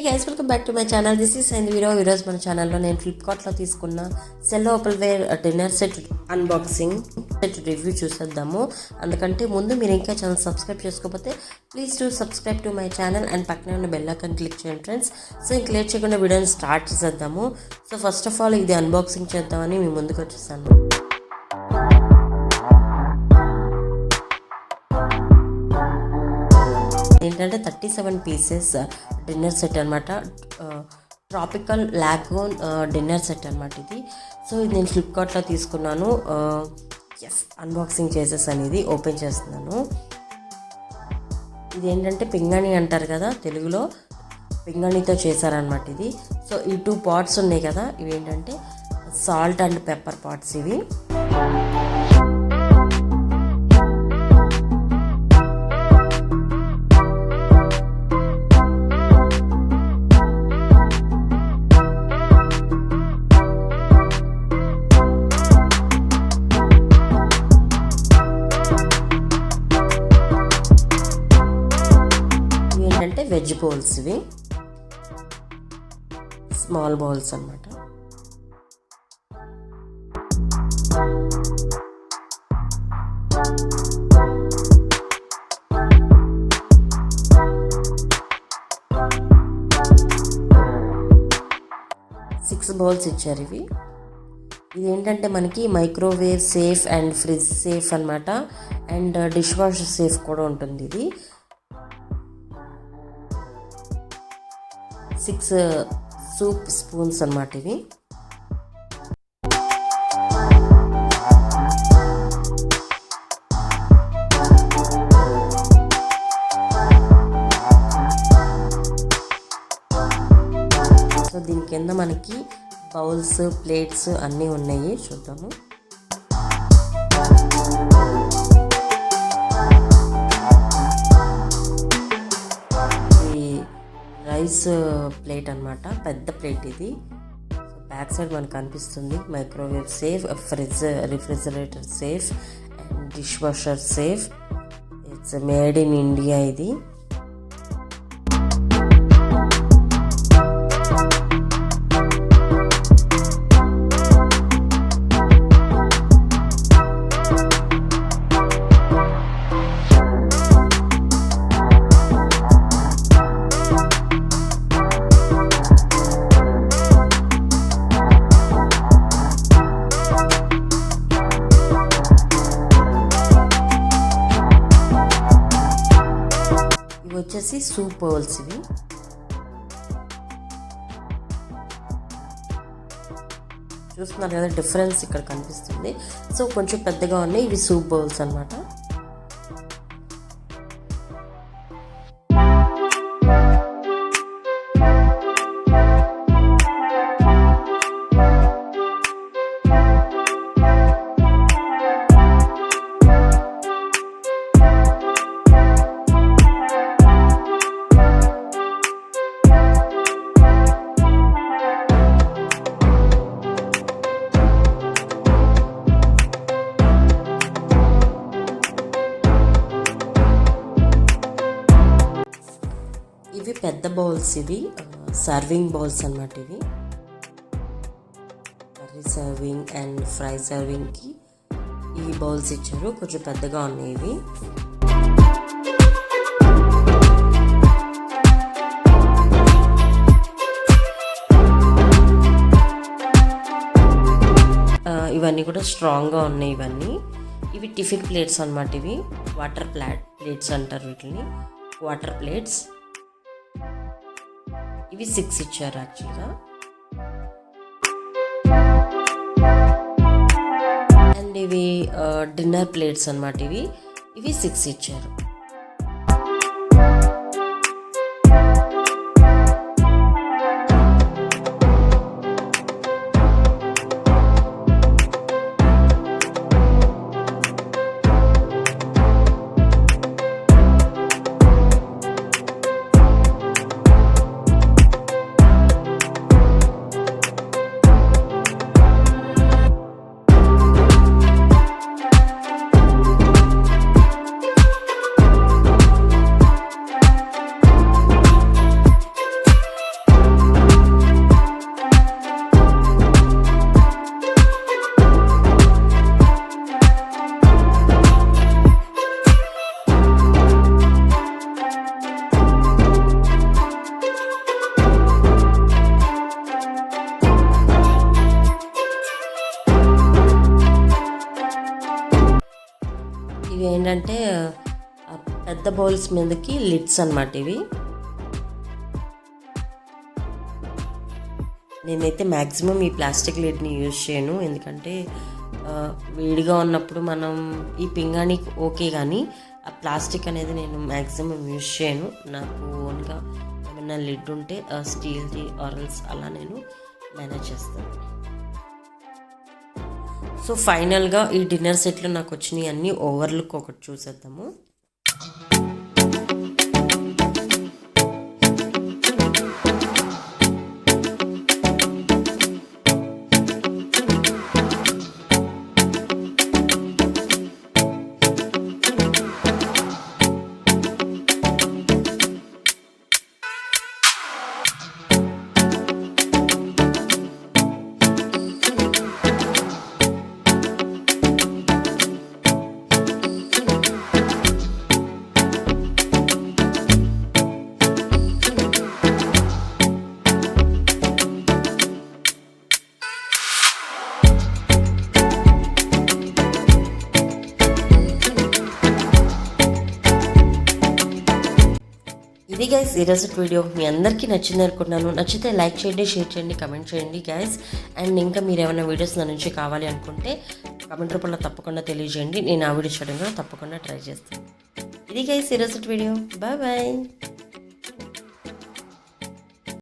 guys, welcome back to my channel. This is Hyndavi Rao. మన ఛానల్లో నేను ఫ్లిప్కార్ట్లో తీసుకున్న సెల్లో Opalware dinner set unboxing set review చూసేద్దాము. అందుకంటే ముందు మీరు ఇంకా ఛానల్ సబ్స్క్రైబ్ చేసుకోకపోతే please to subscribe to my channel and పక్కనే ఉన్న బెల్ ఐకాన్ క్లిక్ చేయండి ఫ్రెండ్స్. సో ఇంక లేట్ చేయకుండా వీడియోని స్టార్ట్ చేసేద్దాము. సో ఫస్ట్ ఆఫ్ ఆల్ ఇది అన్బాక్సింగ్ చేద్దామని మీ ముందుకు వచ్చేసాను. ఏంటంటే 37 పీసెస్ డిన్నర్ సెట్ అనమాట. ట్రాపికల్ లాగూన్ డిన్నర్ సెట్ అనమాట ఇది. సో ఇది నేను ఫ్లిప్కార్ట్లో తీసుకున్నాను. అన్బాక్సింగ్ చేసేసాను. ఇది ఓపెన్ చేస్తున్నాను. ఇది ఏంటంటే పింగాణి అంటారు కదా తెలుగులో, పింగాణితో చేశారనమాట ఇది. సో ఈ 2 పాట్స్ ఉన్నాయి కదా, ఇవి ఏంటంటే సాల్ట్ అండ్ పెప్పర్ పాట్స్. ఇవి వెజ్ బౌల్స్, ఇవి స్మాల్ బౌల్స్ అన్నమాట. సిక్స్ బౌల్స్ ఇచ్చారు ఇవి. ఇది ఏంటంటే మనకి microwave safe and fridge safe అన్నమాట. అండ్ డిష్ వాష్ సేఫ్ కూడా ఉంటుంది. ఇది 6 సూప్ స్పూన్స్ అన్నమాట ఇవి. సో దీని కింద మనకి బౌల్స్, ప్లేట్స్ అన్నీ ఉన్నాయి, చూద్దాము. రైస్ ప్లేట్ అనమాట, పెద్ద ప్లేట్ ఇది. సో బ్యాక్ సైడ్ మనకు కనిపిస్తుంది microwave safe, refrigerator safe and dish washer safe. It's made in India ఇది. వచ్చేసి సూప్ బౌల్స్ ఇవి. చూస్తున్నారు కదా డిఫరెన్స్ ఇక్కడ కనిపిస్తుంది. సో కొంచెం పెద్దగా ఉన్నాయి, ఇవి సూప్ బౌల్స్ అన్నమాట. ఇవి పెద్ద బౌల్స్, ఇవి సర్వింగ్ బౌల్స్ అన్నమాట. ఇవి కర్రీ సర్వింగ్ అండ్ ఫ్రై సర్వింగ్కి ఈ బౌల్స్ ఇచ్చారు, కొంచెం పెద్దగా ఉన్నాయి ఇవి. ఇవన్నీ కూడా స్ట్రాంగ్గా ఉన్నాయి ఇవన్నీ. ఇవి టిఫిన్ ప్లేట్స్ అన్నమాట. ఇవి వాటర్ ప్లేట్స్ అంటారు వీటిని, వాటర్ ప్లేట్స్. ఇవి 6 ఇచ్చారు యాక్చువల్గా. అండ్ ఇవి డిన్నర్ ప్లేట్స్ అన్నమాట. ఇవి 6 ఇచ్చారు. ఇవి ఏంటంటే పెద్ద బౌల్స్ మీదకి లిడ్స్ అన్నమాట ఇవి. నేనైతే మ్యాక్సిమం ఈ ప్లాస్టిక్ లిడ్ని యూజ్ చేయను, ఎందుకంటే వేడిగా ఉన్నప్పుడు మనం ఈ పింగాణి ఓకే, కానీ ఆ ప్లాస్టిక్ అనేది నేను మ్యాక్సిమం యూజ్ చేయను. నాకు ఓన్గా ఏమైనా లిడ్ ఉంటే స్టీల్ది ఆరల్స్ అలా నేను మేనేజ్ చేస్తాను. సో ఫైనల్గా ఈ డిన్నర్ సెట్లో నాకు వచ్చినాయి అన్నీ ఓవర్లుక్ ఒకటి చూసేద్దాము. ఇది గైస్ ఈరోజు వీడియో మీ అందరికీ నచ్చింది అనుకుంటున్నాను. నచ్చితే లైక్ చేయండి, షేర్ చేయండి, కమెంట్ చేయండి గైస్. అండ్ ఇంకా మీరు ఏమైనా వీడియోస్ నా నుంచి కావాలి అనుకుంటే కమెంట్ రూపంలో తప్పకుండా తెలియజేయండి. నేను ఆ వీడియో చేయడం కూడా తప్పకుండా ట్రై చేస్తాను. ఇది గైస్ ఈరోజు వీడియో. Bye bye.